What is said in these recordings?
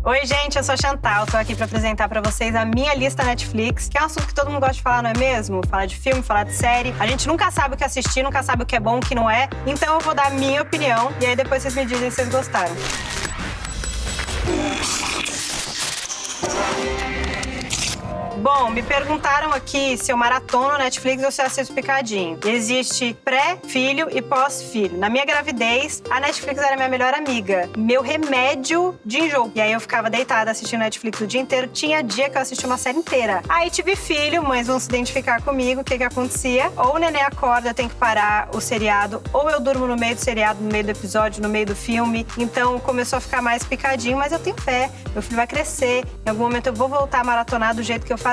Oi, gente, eu sou a Chantal, tô aqui pra apresentar pra vocês a minha lista Netflix, que é um assunto que todo mundo gosta de falar, não é mesmo? Falar de filme, falar de série. A gente nunca sabe o que assistir, nunca sabe o que é bom, o que não é. Então eu vou dar a minha opinião e aí depois vocês me dizem se vocês gostaram. Bom, me perguntaram aqui se eu maratono Netflix ou se eu assisto picadinho. Existe pré-filho e pós-filho. Na minha gravidez, a Netflix era minha melhor amiga. Meu remédio de enjoo. E aí eu ficava deitada assistindo Netflix o dia inteiro. Tinha dia que eu assistia uma série inteira. Aí tive filho, mães vão se identificar comigo. O que acontecia? Ou o neném acorda, eu tenho que parar o seriado. Ou eu durmo no meio do seriado, no meio do episódio, no meio do filme. Então começou a ficar mais picadinho, mas eu tenho fé. Meu filho vai crescer. Em algum momento eu vou voltar a maratonar do jeito que eu fazia.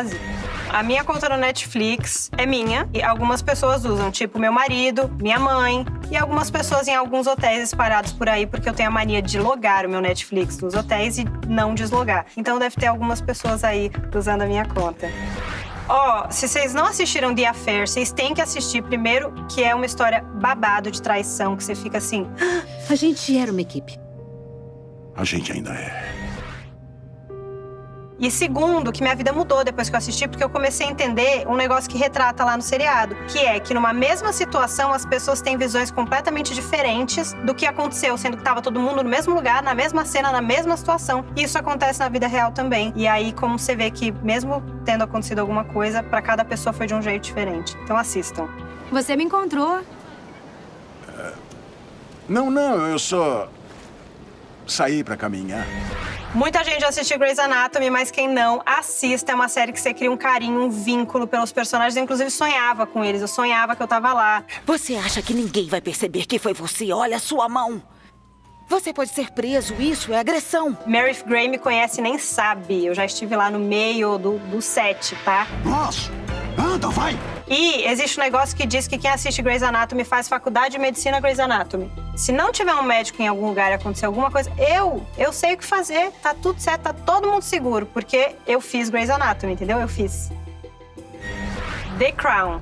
A minha conta no Netflix é minha e algumas pessoas usam, tipo meu marido, minha mãe e algumas pessoas em alguns hotéis espalhados por aí, porque eu tenho a mania de logar o meu Netflix nos hotéis e não deslogar. Então deve ter algumas pessoas aí usando a minha conta. Ó, se vocês não assistiram The Affair, vocês têm que assistir primeiro, que é uma história babado de traição, que você fica assim... A gente era uma equipe. A gente ainda é. E segundo, que minha vida mudou depois que eu assisti, porque eu comecei a entender um negócio que retrata lá no seriado, que é que numa mesma situação as pessoas têm visões completamente diferentes do que aconteceu, sendo que tava todo mundo no mesmo lugar, na mesma cena, na mesma situação. E isso acontece na vida real também. E aí, como você vê que mesmo tendo acontecido alguma coisa, pra cada pessoa foi de um jeito diferente. Então assistam. Você me encontrou. Não, eu só saí pra caminhar. Muita gente já assistiu Grey's Anatomy, mas quem não, assista. É uma série que você cria um carinho, um vínculo pelos personagens. Eu, inclusive, sonhava com eles. Eu sonhava que eu tava lá. Você acha que ninguém vai perceber que foi você? Olha a sua mão. Você pode ser preso, isso é agressão. Meredith Grey me conhece e nem sabe. Eu já estive lá no meio do set, tá? Nossa! Anda, vai! E existe um negócio que diz que quem assiste Grey's Anatomy faz faculdade de medicina Grey's Anatomy. Se não tiver um médico em algum lugar e acontecer alguma coisa, eu sei o que fazer, tá tudo certo, tá todo mundo seguro, porque eu fiz Grey's Anatomy, entendeu? Eu fiz. The Crown.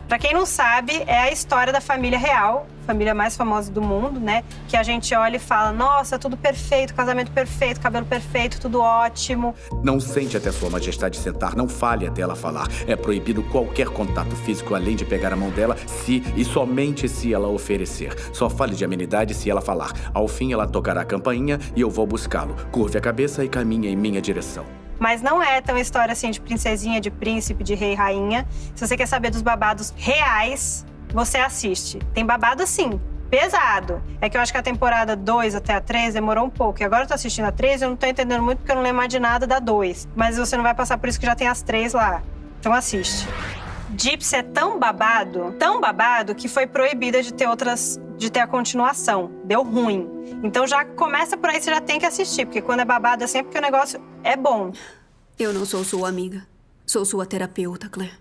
Pra quem não sabe, é a história da família real, família mais famosa do mundo, né? Que a gente olha e fala, nossa, tudo perfeito, casamento perfeito, cabelo perfeito, tudo ótimo. Não sente até sua majestade sentar, não fale até ela falar. É proibido qualquer contato físico além de pegar a mão dela, se e somente se ela oferecer. Só fale de amenidade se ela falar. Ao fim, ela tocará a campainha e eu vou buscá-lo. Curve a cabeça e caminhe em minha direção. Mas não é tão história assim de princesinha, de príncipe, de rei, rainha. Se você quer saber dos babados reais, você assiste. Tem babado assim, pesado. É que eu acho que a temporada 2 até a 3 demorou um pouco. E agora eu tô assistindo a 3 e eu não tô entendendo muito porque eu não lembro mais de nada da 2. Mas você não vai passar por isso que já tem as 3 lá. Então assiste. Gypsy é tão babado, que foi proibida de ter a continuação. Deu ruim. Então já começa por aí, você já tem que assistir, porque quando é babado é sempre porque o negócio é bom. Eu não sou sua amiga. Sou sua terapeuta, Claire.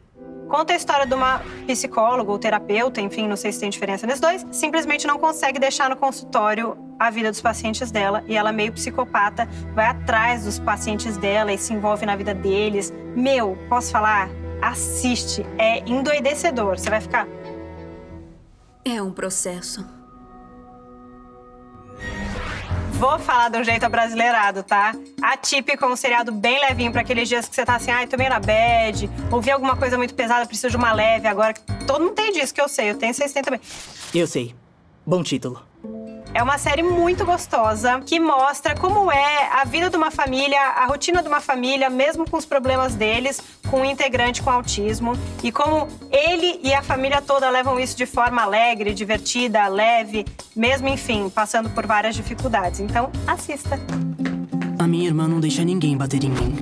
Conta a história de uma psicóloga ou terapeuta, enfim, não sei se tem diferença nesses dois, simplesmente não consegue deixar no consultório a vida dos pacientes dela e ela, meio psicopata, vai atrás dos pacientes dela e se envolve na vida deles. Meu, posso falar? Assiste, é endoidecedor, você vai ficar... É um processo. Vou falar de um jeito abrasileirado, tá? Atípico é um seriado bem levinho pra aqueles dias que você tá assim, ai, tô meio na bad, ouvi alguma coisa muito pesada, preciso de uma leve agora. Todo mundo tem disso que eu sei, eu tenho, vocês têm também. Eu sei. Bom título. É uma série muito gostosa, que mostra como é a vida de uma família, a rotina de uma família, mesmo com os problemas deles, com um integrante com autismo, e como ele e a família toda levam isso de forma alegre, divertida, leve, mesmo, enfim, passando por várias dificuldades. Então, assista. A minha irmã não deixa ninguém bater em mim.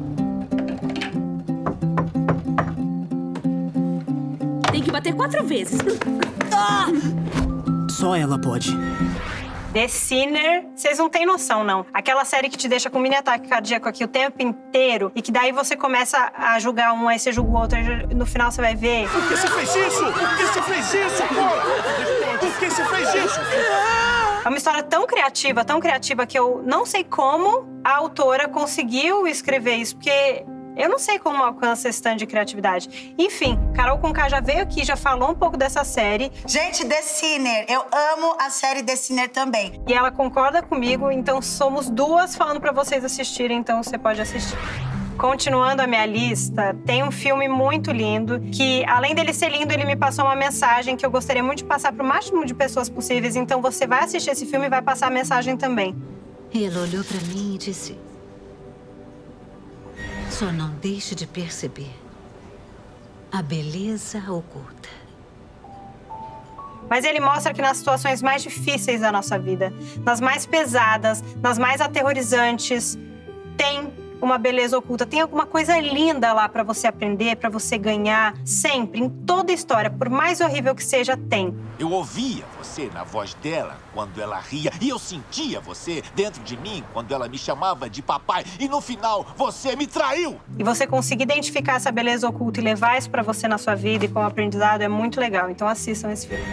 Tem que bater 4 vezes. Só ela pode. The Sinner, vocês não têm noção, não. Aquela série que te deixa com mini ataque cardíaco aqui o tempo inteiro e que daí você começa a julgar um, aí você julga o outro, e no final você vai ver... Por que você fez isso? Por que você fez isso, pô? Por que você fez isso? É uma história tão criativa que eu não sei como a autora conseguiu escrever isso, porque Eu não sei como alcança esse tanto de criatividade. Enfim, Carol Conká já veio aqui, já falou um pouco dessa série. Gente, The Sinner, eu amo a série The Sinner também. E ela concorda comigo, então somos duas falando pra vocês assistirem, então você pode assistir. Continuando a minha lista, tem um filme muito lindo que, além dele ser lindo, ele me passou uma mensagem que eu gostaria muito de passar para o máximo de pessoas possíveis. Então você vai assistir esse filme e vai passar a mensagem também. Ele olhou para mim e disse: só não deixe de perceber a beleza oculta. Mas ele mostra que nas situações mais difíceis da nossa vida, nas mais pesadas, nas mais aterrorizantes, tem uma beleza oculta, tem alguma coisa linda lá pra você aprender, pra você ganhar. Sempre, em toda história, por mais horrível que seja, tem. Eu ouvia você na voz dela quando ela ria e eu sentia você dentro de mim quando ela me chamava de papai e no final você me traiu. E você conseguir identificar essa beleza oculta e levar isso pra você na sua vida e como aprendizado é muito legal. Então assistam esse filme.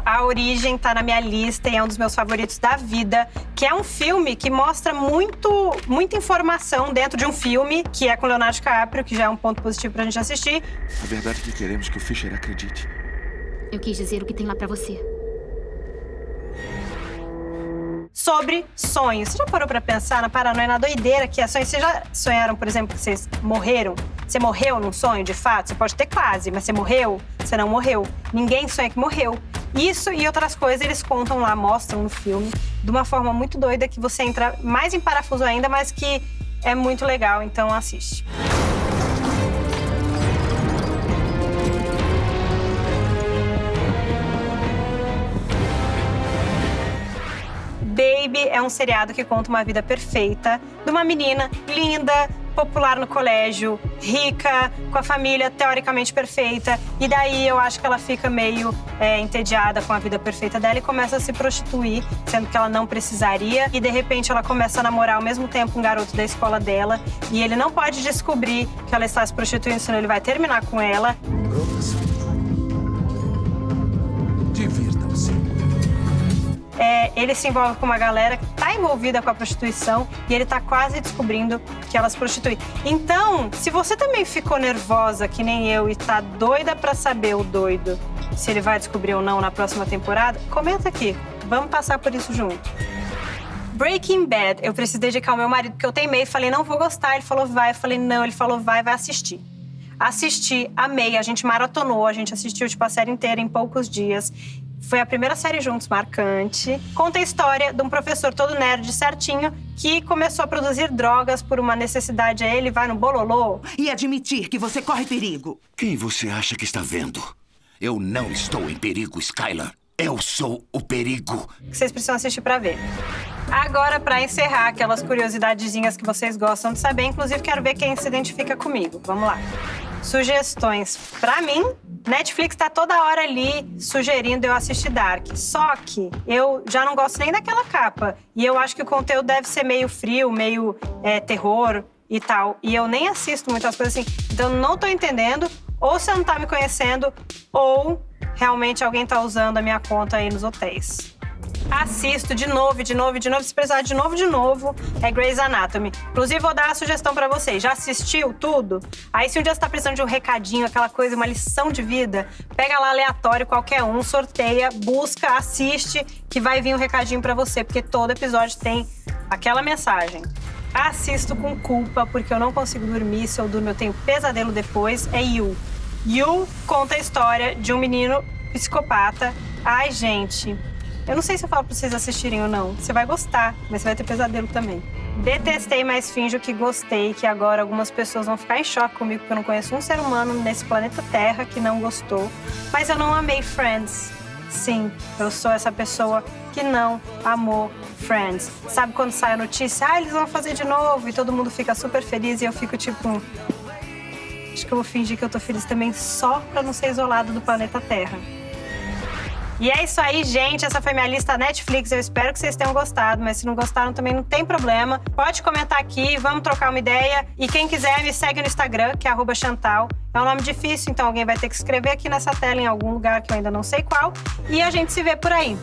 A Origem tá na minha lista e é um dos meus favoritos da vida, que é um filme que mostra muita informação dentro de um filme, que é com Leonardo DiCaprio, que já é um ponto positivo pra gente assistir. A verdade é que queremos que o Fisher acredite. Eu quis dizer o que tem lá pra você. Sobre sonhos. Você já parou pra pensar na paranoia, na doideira que é sonho? Vocês já sonharam, por exemplo, que vocês morreram? Você morreu num sonho, de fato? Você pode ter quase, mas você morreu? Você não morreu. Ninguém sonha que morreu. Isso e outras coisas eles contam lá, mostram no filme, de uma forma muito doida que você entra mais em parafuso ainda, mas que é muito legal, então assiste. Baby é um seriado que conta uma vida perfeita de uma menina linda, popular no colégio, rica, com a família teoricamente perfeita. E daí eu acho que ela fica meio entediada com a vida perfeita dela e começa a se prostituir, sendo que ela não precisaria. E de repente ela começa a namorar ao mesmo tempo um garoto da escola dela. E ele não pode descobrir que ela está se prostituindo, senão ele vai terminar com ela. Divirtam-se. Ele se envolve com uma galera que tá envolvida com a prostituição e ele tá quase descobrindo que ela se prostitui. Então, se você também ficou nervosa, que nem eu, e tá doida pra saber o doido se ele vai descobrir ou não na próxima temporada, comenta aqui. Vamos passar por isso junto. Breaking Bad, eu preciso dedicar ao meu marido, porque eu teimei, falei, não vou gostar. Ele falou, vai. Eu falei, não. Ele falou, vai assistir. Assisti, amei, a gente maratonou, a gente assistiu tipo, a série inteira em poucos dias. Foi a primeira série juntos, marcante. Conta a história de um professor todo nerd certinho que começou a produzir drogas por uma necessidade. Aí ele vai no bololô. E admitir que você corre perigo. Quem você acha que está vendo? Eu não estou em perigo, Skylar. Eu sou o perigo. Vocês precisam assistir pra ver. Agora, pra encerrar aquelas curiosidadezinhas que vocês gostam de saber, inclusive quero ver quem se identifica comigo. Vamos lá. Sugestões. Pra mim, Netflix tá toda hora ali sugerindo eu assistir Dark. Só que eu já não gosto nem daquela capa. E eu acho que o conteúdo deve ser meio frio, meio terror e tal. E eu nem assisto muitas coisas assim. Então não tô entendendo. Ou você não tá me conhecendo, ou realmente alguém tá usando a minha conta aí nos hotéis. Assisto de novo, se precisar de novo, é Grey's Anatomy. Inclusive, vou dar uma sugestão pra vocês. Já assistiu tudo? Aí, se um dia você tá precisando de um recadinho, aquela coisa, uma lição de vida, pega lá aleatório, qualquer um, sorteia, busca, assiste, que vai vir um recadinho pra você, porque todo episódio tem aquela mensagem. Assisto com culpa, porque eu não consigo dormir. Se eu durmo, eu tenho pesadelo depois. É You. You conta a história de um menino psicopata. Ai, gente... Eu não sei se eu falo pra vocês assistirem ou não. Você vai gostar, mas você vai ter pesadelo também. Detestei, mas finjo que gostei, que agora algumas pessoas vão ficar em choque comigo, porque eu não conheço um ser humano nesse planeta Terra que não gostou. Mas eu não amei Friends. Sim, eu sou essa pessoa que não amou Friends. Sabe quando sai a notícia? Eles vão fazer de novo, e todo mundo fica super feliz, e eu fico tipo... Acho que eu vou fingir que eu tô feliz também só pra não ser isolado do planeta Terra. E é isso aí, gente. Essa foi minha lista Netflix. Eu espero que vocês tenham gostado, mas se não gostaram também não tem problema. Pode comentar aqui, vamos trocar uma ideia. E quem quiser, me segue no Instagram, que é @Chantal. É um nome difícil, então alguém vai ter que escrever aqui nessa tela em algum lugar que eu ainda não sei qual. E a gente se vê por aí.